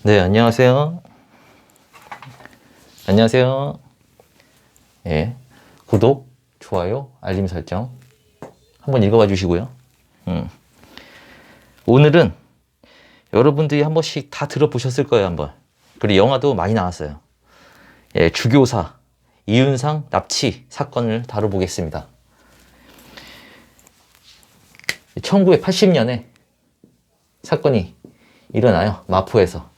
네, 안녕하세요. 안녕하세요. 예, 구독, 좋아요, 알림 설정 한번 읽어봐 주시고요. 오늘은 여러분들이 한 번씩 다 들어보셨을 거예요, 한번. 그리고 영화도 많이 나왔어요. 예, 주교사 이윤상 납치 사건을 다뤄보겠습니다. 1980년에 사건이 일어나요, 마포에서.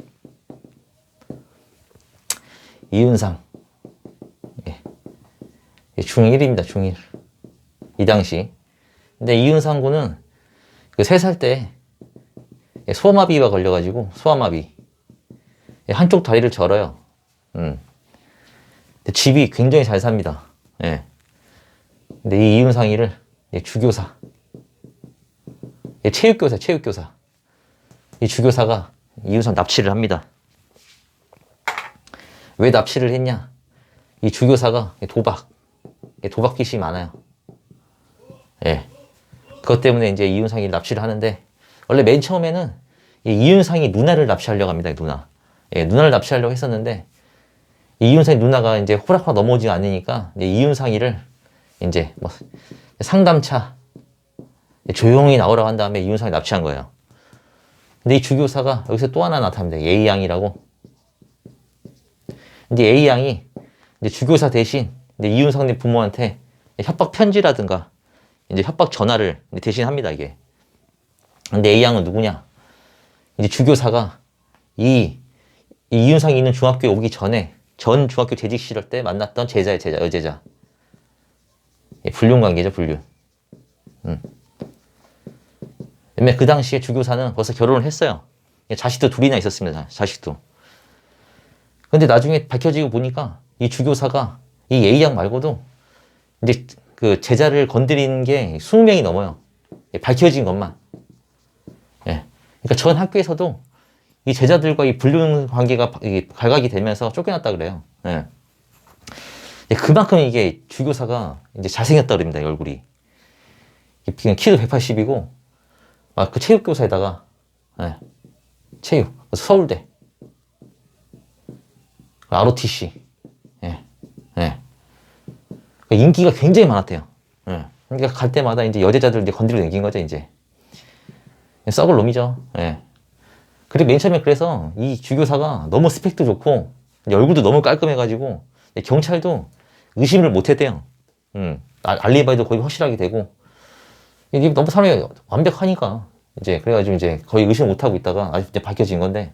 이윤상, 예, 중1입니다, 중1. 이 당시. 근데 이윤상 군은 그 3살 때 소아마비가 걸려가지고, 소아마비. 한쪽 다리를 절어요. 근데 집이 굉장히 잘 삽니다. 예. 근데 이 이윤상이를 주교사, 체육교사. 이 주교사가 이윤상 납치를 합니다. 왜 납치를 했냐? 이 주교사가 도박 기심이 많아요. 예. 그것 때문에 이제 이윤상이 납치를 하는데, 원래 맨 처음에는 이윤상이 누나를 납치하려고 합니다, 누나. 예, 누나를 납치하려고 했었는데, 이윤상이 누나가 이제 호락호락 넘어오지 않으니까, 이윤상이를 이제 뭐 상담차 조용히 나오라고 한 다음에 이윤상이 납치한 거예요. 근데 이 주교사가 여기서 또 하나 나타납니다. A양이라고. 근데 A양이 이제 주교사 대신 이제 이윤상님 부모한테 협박 편지라든가 이제 협박 전화를 대신 합니다, 이게. 근데 A양은 누구냐? 이제 주교사가 이 이윤상이 있는 중학교에 오기 전에 전 중학교 재직 시절 때 만났던 제자의 제자, 여제자. 불륜 관계죠, 불륜. 왜냐면 그 당시에 주교사는 벌써 결혼을 했어요. 자식도 둘이나 있었습니다, 자식도. 근데 나중에 밝혀지고 보니까 이 주교사가 이 A양 말고도 이제 그 제자를 건드리는 게 20명이 넘어요. 밝혀진 것만. 예. 그러니까 전 학교에서도 이 제자들과 이 불륜 관계가 발각이 되면서 쫓겨났다 그래요. 예. 그만큼 이게 주교사가 이제 잘생겼다 그럽니다, 얼굴이. 그냥 키도 180이고, 그 체육교사에다가, 예. 체육. 서울대. ROTC. 예. 예. 인기가 굉장히 많았대요. 예. 그러니까 갈 때마다 이제 여자들 이제 건드리고 다닌 거죠, 이제. 썩을 놈이죠. 예. 그리고 맨 처음에 그래서 이 주교사가 너무 스펙도 좋고, 얼굴도 너무 깔끔해가지고, 경찰도 의심을 못 했대요. 알리바이도 거의 확실하게 되고, 이게 너무 사람이 완벽하니까, 이제, 그래가지고 이제 거의 의심 못 하고 있다가 아직 이제 밝혀진 건데,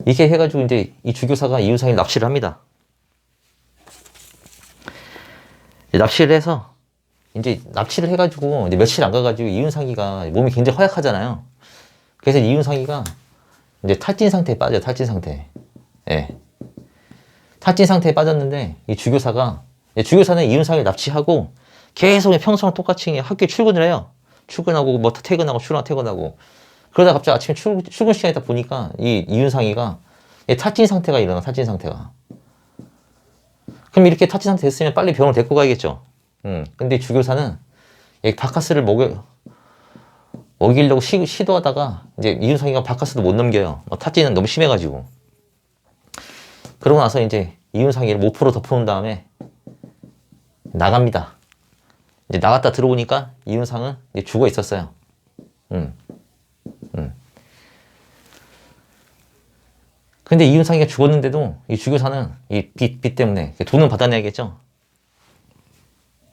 이렇게 해가지고 이제 이 주교사가 이윤상을 납치를 합니다. 납치를 해서, 이제 납치를 해가지고, 이제 며칠 안 가가지고 이윤상이가 몸이 굉장히 허약하잖아요. 그래서 이윤상이가 이제 탈진 상태에 빠져요, 탈진 상태. 예. 탈진 상태에 빠졌는데, 이 주교사는 이윤상을 납치하고, 계속 평소랑 똑같이 학교에 출근을 해요. 출근하고, 뭐 퇴근하고, 퇴근하고. 그러다 갑자기 아침에 출근 시간에 딱 보니까, 이 이윤상이가 탈진 상태가 일어나, 탈진 상태가. 그럼 이렇게 탈진 상태 됐으면 빨리 병원을 데리고 가야겠죠. 근데 주교사는 바카스를 먹이려고 시도하다가, 이제 이윤상이가 바카스도 못 넘겨요. 탈진은 너무 심해가지고. 그러고 나서 이제 이윤상이를 모포로 덮어놓은 다음에 나갑니다. 이제 나갔다 들어오니까 이윤상은 이제 죽어 있었어요. 근데 이윤상이가 죽었는데도 이 주교사는 이 빚 때문에 돈은 받아내야겠죠.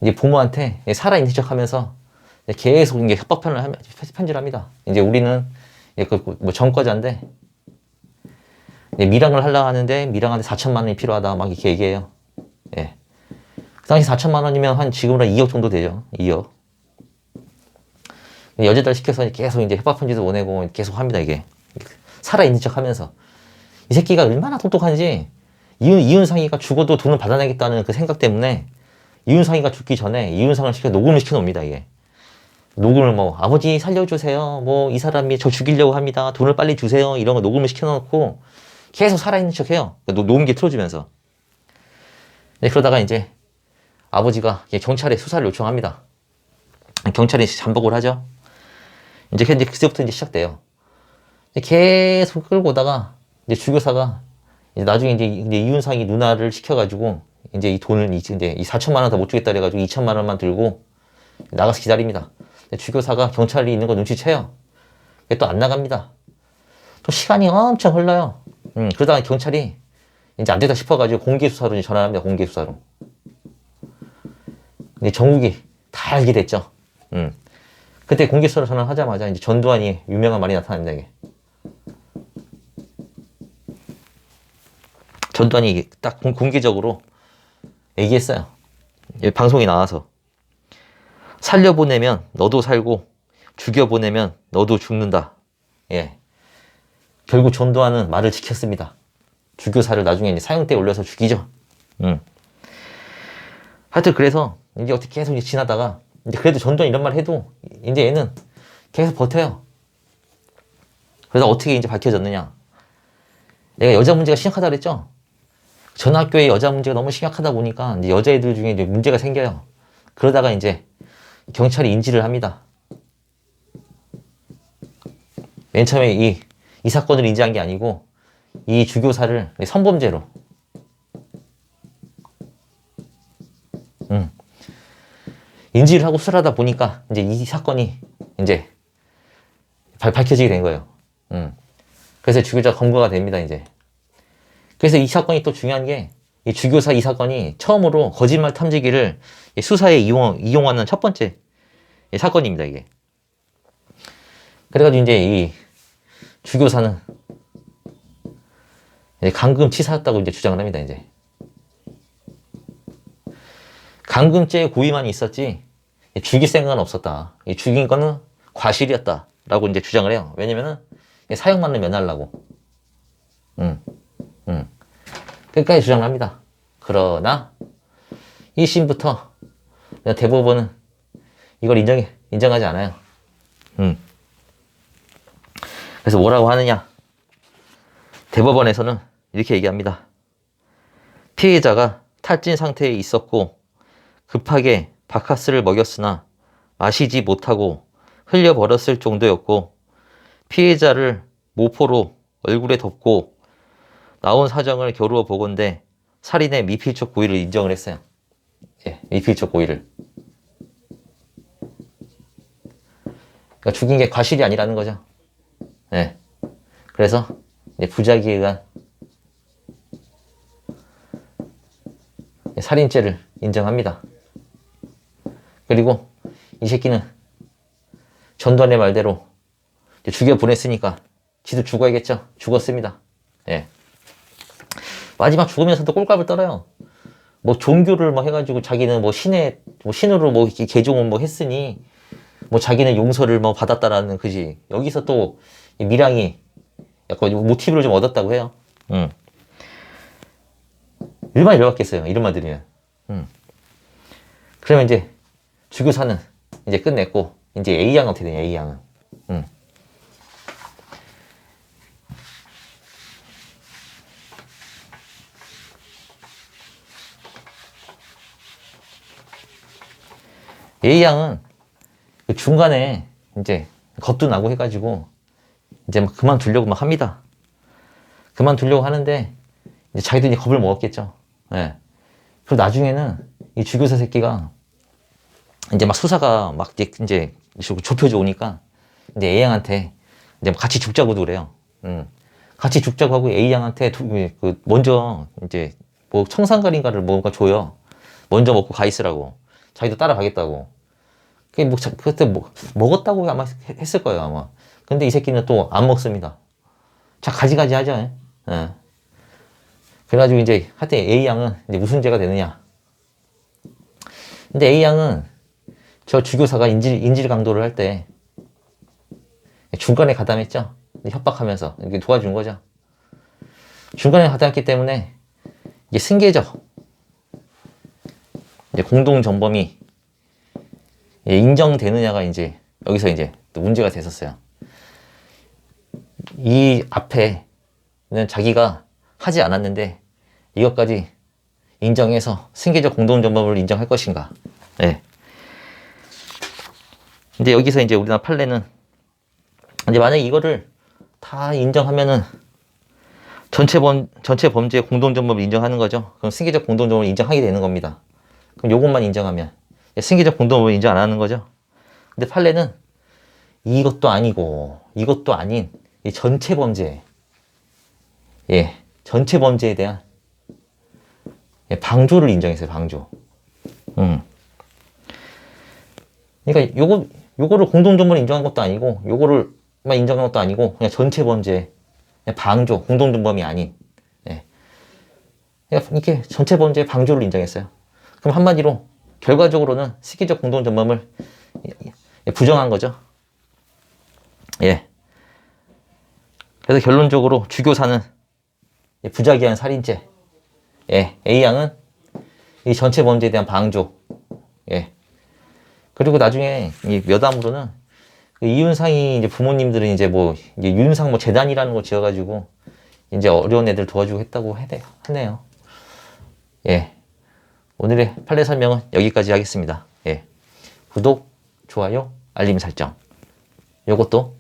이제 부모한테 살아있는 척 하면서 계속 이제 편지를 합니다. 이제 우리는 뭐 전과자인데, 밀항을 하려고 하는데, 밀항하는데 4천만 원이 필요하다. 막 이렇게 얘기해요. 예. 그 당시 4천만 원이면 지금으로 2억 정도 되죠. 2억. 여자들 시켜서 계속 이제 협박 편지도 보내고 계속 합니다, 이게. 살아있는 척 하면서. 이 새끼가 얼마나 똑똑한지, 이윤상이가 죽어도 돈을 받아내겠다는 그 생각 때문에, 이윤상이가 죽기 전에 이윤상을 녹음을 시켜놓습니다, 이게. 녹음을 아버지 살려주세요. 이 사람이 저 죽이려고 합니다. 돈을 빨리 주세요. 이런 거 녹음을 시켜놓고 계속 살아있는 척 해요. 녹음기 틀어주면서. 네, 그러다가 이제 아버지가 경찰에 수사를 요청합니다. 경찰이 잠복을 하죠. 이제 그때부터 이제 시작돼요. 계속 끌고 오다가 이제 주교사가 이제 나중에 이제 이윤상이 누나를 시켜가지고 이제 이 돈을 이제 이 4천만 원 더 못 주겠다 그래가지고 2천만 원만 들고 나가서 기다립니다. 주교사가 경찰이 있는 거 눈치채요. 또 안 나갑니다. 또 시간이 엄청 흘러요. 그러다가 경찰이 이제 안 되다 싶어가지고 공개수사로 이제 전화를 합니다. 공개수사로. 이제 전국이 다 알게 됐죠. 그때 공개수사로 전화하자마자 이제 전두환이 유명한 말이 나타납니다. 이게. 전두환이 딱 공개적으로 얘기했어요. 방송에 나와서. 살려보내면 너도 살고 죽여보내면 너도 죽는다. 예. 결국 전두환은 말을 지켰습니다. 주교사를 나중에 이제 사형대에 올려서 죽이죠. 하여튼 그래서 이제 어떻게 계속 이제 지나다가 이제 그래도 전두환 이런 말 해도 이제 얘는 계속 버텨요. 그래서 어떻게 이제 밝혀졌느냐. 얘가 여자 문제가 심각하다 그랬죠. 전 학교에 여자 문제가 너무 심각하다 보니까 이제 여자애들 중에 이제 문제가 생겨요. 그러다가 이제 경찰이 인지를 합니다. 맨 처음에 이 사건을 인지한 게 아니고 이 주교사를 성범죄로 인지를 하고 수사하다 보니까 이제 이 사건이 이제 밝혀지게 된 거예요. 그래서 주교자가 검거가 됩니다. 이제 그래서 이 사건이 또 중요한 게 이 주교사 이 사건이 처음으로 거짓말 탐지기를 수사에 이용하는 첫 번째 사건입니다. 이게. 그래가지고 이제 이 주교사는 감금치사였다고 이제 주장을 합니다. 이제 감금죄의 고의만이 있었지 죽일 생각은 없었다. 죽인 거는 과실이었다라고 이제 주장을 해요. 왜냐면은 사형만을 면하려고. 끝까지 주장을 합니다. 그러나 1심부터 대법원은 이걸 인정하지 않아요. 그래서 뭐라고 하느냐. 대법원에서는 이렇게 얘기합니다. 피해자가 탈진 상태에 있었고 급하게 바카스를 먹였으나 마시지 못하고 흘려버렸을 정도였고 피해자를 모포로 얼굴에 덮고 나온 사정을 겨루어 보건대 살인의 미필적 고의를 인정을 했어요. 예, 미필적 고의를. 그러니까 죽인 게 과실이 아니라는 거죠. 예. 그래서 이제 부작위에 의한 살인죄를 인정합니다. 그리고 이 새끼는 전두환의 말대로 죽여 보냈으니까 지도 죽어야겠죠. 죽었습니다. 예. 마지막 죽으면서도 꼴값을 떨어요. 뭐 종교를 뭐 해가지고 자기는 뭐 신으로 뭐 개종을 뭐 했으니 뭐 자기는 용서를 뭐 받았다라는 그지. 여기서 또 밀양이 약간 모티브를 좀 얻었다고 해요. 얼마나 열받겠어요. 이런 말 들으면. 그러면 이제 주교사는 이제 끝냈고 이제 A양은 어떻게 되냐. A양은. A양은 그 중간에 이제 겁도 나고 해가지고 이제 막 그만두려고 막 합니다. 그만두려고 하는데 이제 자기도 이제 겁을 먹었겠죠. 예. 그리고 나중에는 이 주교사 새끼가 이제 막 수사가 막 이제 좁혀져 오니까 이제 A양한테 이제 같이 죽자고도 그래요. 같이 죽자고 하고 A양한테 먼저 이제 뭐 청산가리인가를 뭔가 줘요. 먼저 먹고 가 있으라고. 자기도 따라가겠다고. 그게 뭐 그때 먹었다고 아마 했을 거예요 아마. 근데 이 새끼는 또 안 먹습니다. 자 가지가지 하죠. 예. 그래가지고 이제 하여튼 A양은 이제 무슨 죄가 되느냐. 근데 A양은 저 주교사가 인질 강도를 할 때 중간에 가담했죠. 협박하면서 이렇게 도와준 거죠. 중간에 가담했기 때문에 이게 승계적 이제 공동 전범이 인정되느냐가 이제 여기서 이제 또 문제가 됐었어요. 이 앞에는 자기가 하지 않았는데 이것까지 인정해서 승계적 공동 전범을 인정할 것인가. 네. 근데 여기서 이제 우리나라 판례는 이제 만약에 이거를 다 인정하면은 전체 범죄의 공동점범을 인정하는 거죠. 그럼 승계적 공동점범을 인정하게 되는 겁니다. 그럼 요것만 인정하면 승계적 공동점범을 인정 안 하는 거죠. 근데 판례는 이것도 아니고 이것도 아닌 이 전체 범죄, 전체 범죄에 대한 방조를 인정했어요. 방조. 그러니까 요거를 공동점범을 인정한 것도 아니고 요거를만 인정한 것도 아니고 그냥 전체 범죄, 그냥 방조, 공동점범이 아닌, 그러니까 이렇게 전체 범죄의 방조를 인정했어요. 그럼 한마디로 결과적으로는 시기적 공동점범을 부정한 거죠. 그래서 결론적으로 주교사는 부작위한 살인죄, A양은 이 전체 범죄에 대한 방조, 그리고 나중에 이 묘담으로는 그 이윤상이 이제 부모님들은 이제 뭐 이제 윤상 뭐 재단이라는 거 지어가지고 이제 어려운 애들 도와주고 했다고 하네요. 오늘의 판례 설명은 여기까지 하겠습니다. 구독, 좋아요, 알림 설정. 요것도